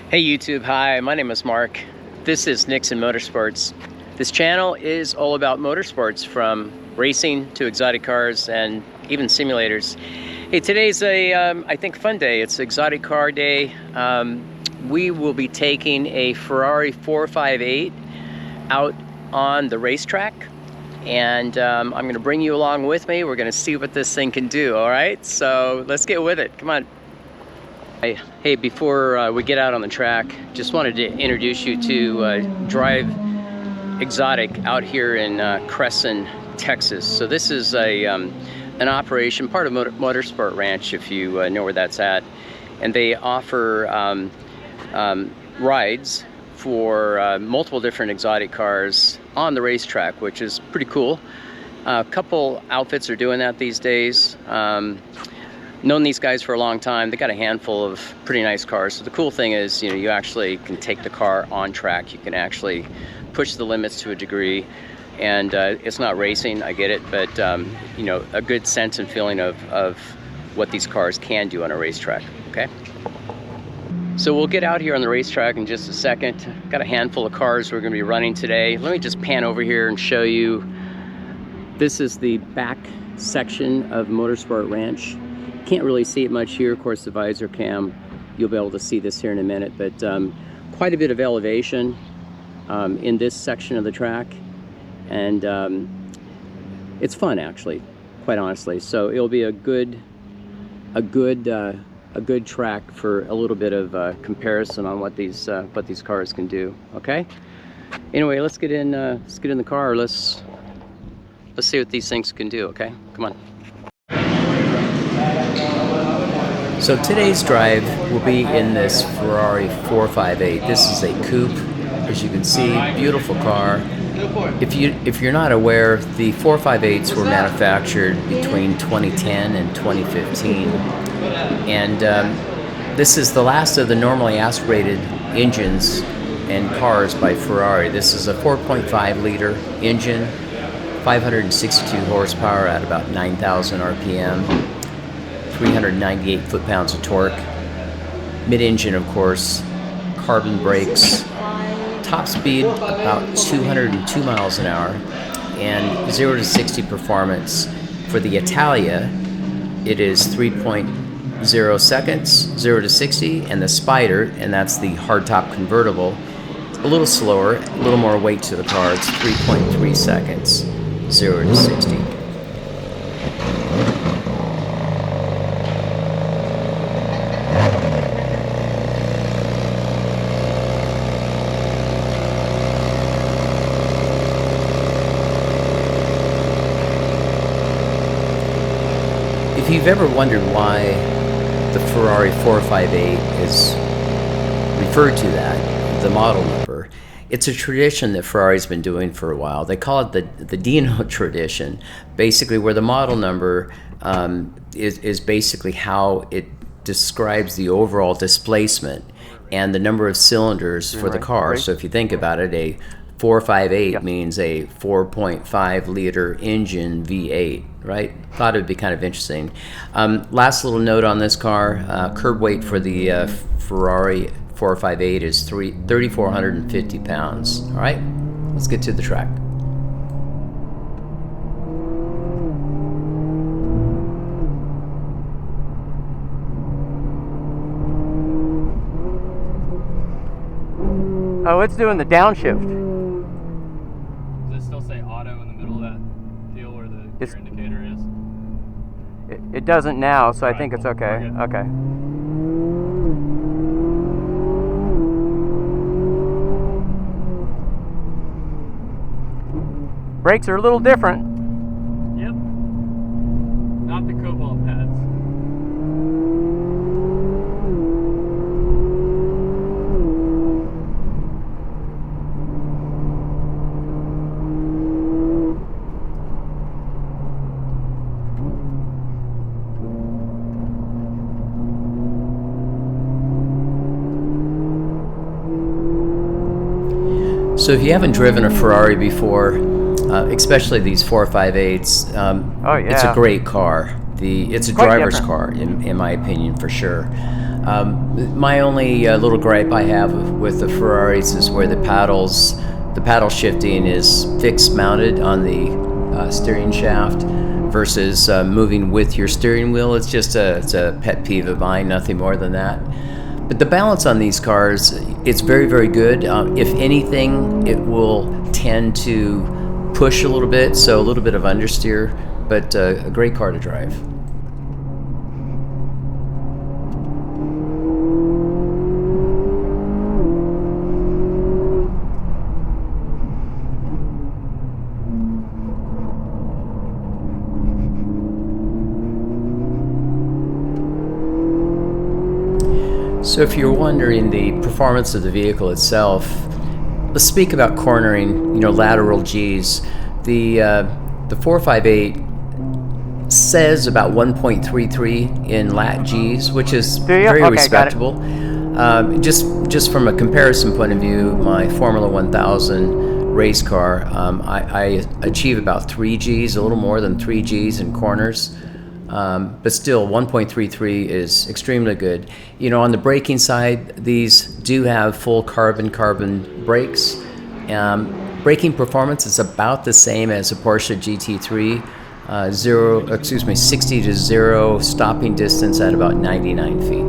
Hey YouTube, hi, my name is Mark. This is Nixon Motorsports. This channel is all about motorsports, from racing to exotic cars and even simulators. Hey, today's I think, fun day. It's exotic car day. We will be taking a Ferrari 458 out on the racetrack, and I'm going to bring you along with me. We're going to see what this thing can do, all right? So let's get with it. Come on. Hey, before we get out on the track, just wanted to introduce you to DriveXotic out here in Cresson, Texas. So this is an operation, part of Motorsports Ranch, if you know where that's at. And they offer rides for multiple different exotic cars on the racetrack, which is pretty cool. A couple outfits are doing that these days. Known these guys for a long time. They got a handful of pretty nice cars. So the cool thing is, you know, you actually can take the car on track. You can actually push the limits to a degree, and it's not racing, I get it, but you know, a good sense and feeling of what these cars can do on a racetrack. Okay, so we'll get out here on the racetrack in just a second. Got a handful of cars we're going to be running today. Let me just pan over here and show you. This is the back section of Motorsports Ranch. Can't really see it much here. Of course, the visor cam, you'll be able to see this here in a minute, but quite a bit of elevation in this section of the track, and it's fun, actually, quite honestly. So it'll be a good track for a little bit of comparison on what these cars can do. Okay. Anyway, let's get in the car. Let's see what these things can do. Okay, come on. So today's drive will be in this Ferrari 458. This is a coupe, as you can see, beautiful car. If you're not aware, the 458s were manufactured between 2010 and 2015, and this is the last of the normally aspirated engines and cars by Ferrari. This is a 4.5 liter engine, 562 horsepower at about 9,000 RPM. 398 foot-pounds of torque, mid-engine, of course, carbon brakes, top speed about 202 miles an hour, and 0 to 60 performance. For the Italia, it is 3.0 seconds, 0 to 60, and the Spider, and that's the hardtop convertible, a little slower, a little more weight to the car. It's 3.3 seconds, 0 to 60. If you've ever wondered why the Ferrari 458 is referred to that, the model number, it's a tradition that Ferrari's been doing for a while. They call it the Dino tradition, basically, where the model number is basically how it describes the overall displacement and the number of cylinders for the car. Right. So if you think about it, a 458 means a 4.5 liter engine V8, right? Thought it would be kind of interesting. Last little note on this car, curb weight for the Ferrari 458 is 3,450 pounds. All right, let's get to the track. Oh, it's doing the downshift. Your indicator is? It doesn't now, so I think it's okay. Okay. Brakes are a little different. Yep. Not the cobalt pads. So if you haven't driven a Ferrari before, especially these 458s, it's a great car. It's a driver's car, in my opinion, for sure. My only little gripe I have with the Ferraris is where the paddle shifting is fixed mounted on the steering shaft versus moving with your steering wheel. It's a pet peeve of mine, nothing more than that. But the balance on these cars, it's very, very good. If anything, it will tend to push a little bit, so a little bit of understeer, but a great car to drive. So if you're wondering the performance of the vehicle itself, let's speak about cornering, lateral Gs. The 458 says about 1.33 in lat Gs, which is very respectable. Just from a comparison point of view, my Formula 1000 race car, I achieve about 3 Gs, a little more than 3 Gs in corners. But still, 1.33 is extremely good. On the braking side, these do have full carbon brakes. Braking performance is about the same as a Porsche GT3. 60 to 0 stopping distance at about 99 feet.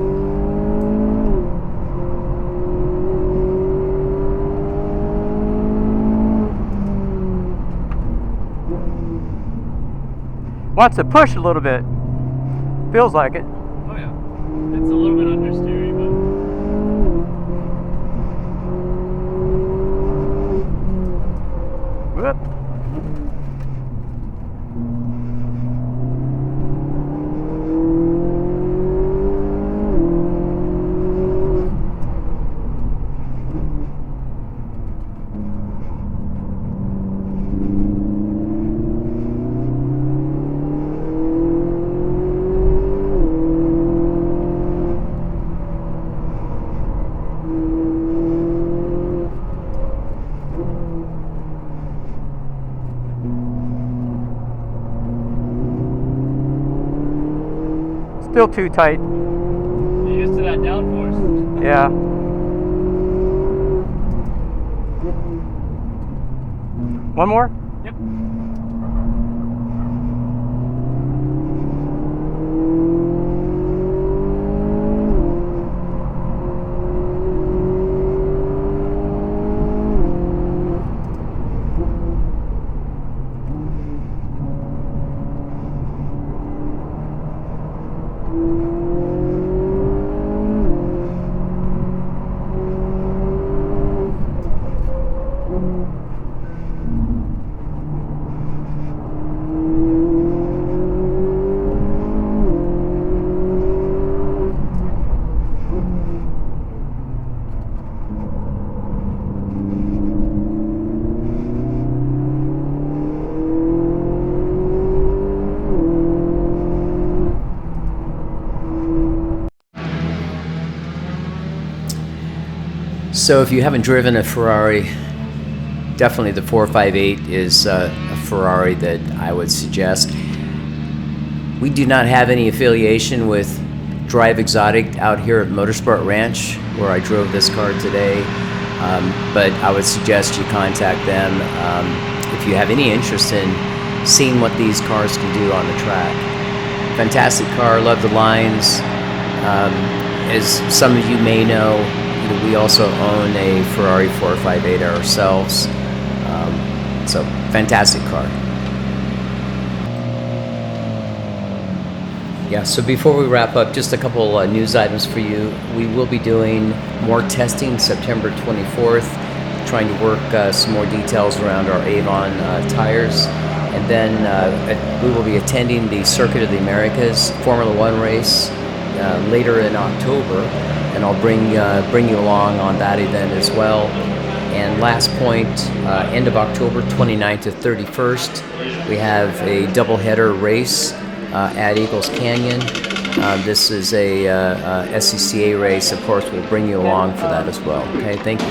Wants to push a little bit. Feels like it. Oh yeah. It's a little bit understeery, but whoop. Still too tight. you're used to that downforce. Yeah. One more? Yep. So if you haven't driven a Ferrari, definitely the 458 is a Ferrari that I would suggest. We do not have any affiliation with DriveXotic out here at Motorsports Ranch, where I drove this car today, but I would suggest you contact them if you have any interest in seeing what these cars can do on the track. Fantastic car, love the lines. As some of you may know, we also own a Ferrari 458 ourselves. So, fantastic car. Yeah, so before we wrap up, just a couple news items for you. We will be doing more testing September 24th, trying to work some more details around our Avon tires. And then we will be attending the Circuit of the Americas Formula One race later in October, and I'll bring you along on that event as well. And last point, end of October 29th to 31st, we have a doubleheader race at Eagles Canyon. This is a SCCA race. Of course, we'll bring you along for that as well. Okay, thank you.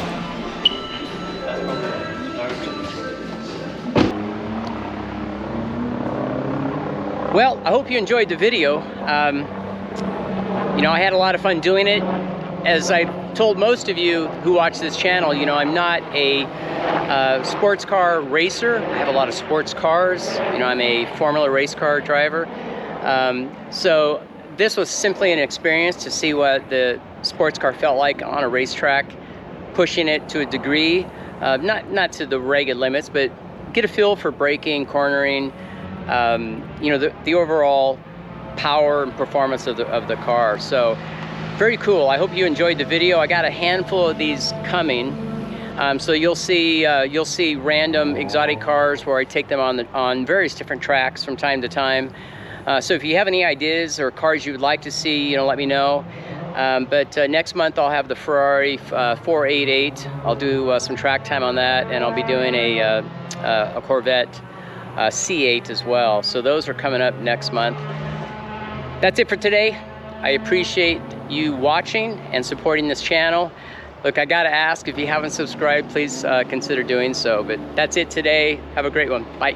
Well, I hope you enjoyed the video. You know, I had a lot of fun doing it. As I told most of you who watch this channel, you know, I'm not a sports car racer. I have a lot of sports cars. You know, I'm a Formula race car driver. So this was simply an experience to see what the sports car felt like on a racetrack, pushing it to a degree, not to the ragged limits, but get a feel for braking, cornering, you know, the overall power and performance of the car. So very cool. I hope you enjoyed the video. I got a handful of these coming. So you'll see random exotic cars where I take them on various different tracks from time to time. So if you have any ideas or cars you would like to see, you know, let me know. But next month I'll have the Ferrari 488. I'll do some track time on that, and I'll be doing a Corvette C8 as well. So those are coming up next month. That's it for today. I appreciate you watching and supporting this channel. Look, I gotta ask, if you haven't subscribed, please consider doing so. But that's it today. Have a great one. Bye.